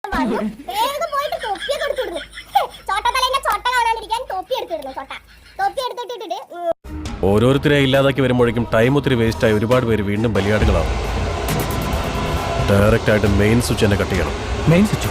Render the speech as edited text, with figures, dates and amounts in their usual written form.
വേഗം പോയിട്ട് തൊപ്പിയൊക്കെ എടുത്തിടുന്നു. ചോട്ടത്തലേന്റെ ചോട്ട കാണാണ്ടിരിക്കാൻ തൊപ്പി എടുത്തിടുന്നു. തൊപ്പി എടുത്തിട്ടിട്ട് ഓരോരുത്തരെ ഇല്ലാതാക്കി വരുമ്പോഴേക്കും ടൈം ഒത്തിരി വേസ്റ്റായി ഒരുപാട് പേര് വീണ്ടും ബലിയാടുകളാവും. ഡയറക്റ്റ് ആയിട്ട് മെയിൻ സ്വിച്ച് തന്നെ കട്ട് ചെയ്യണം. Main switch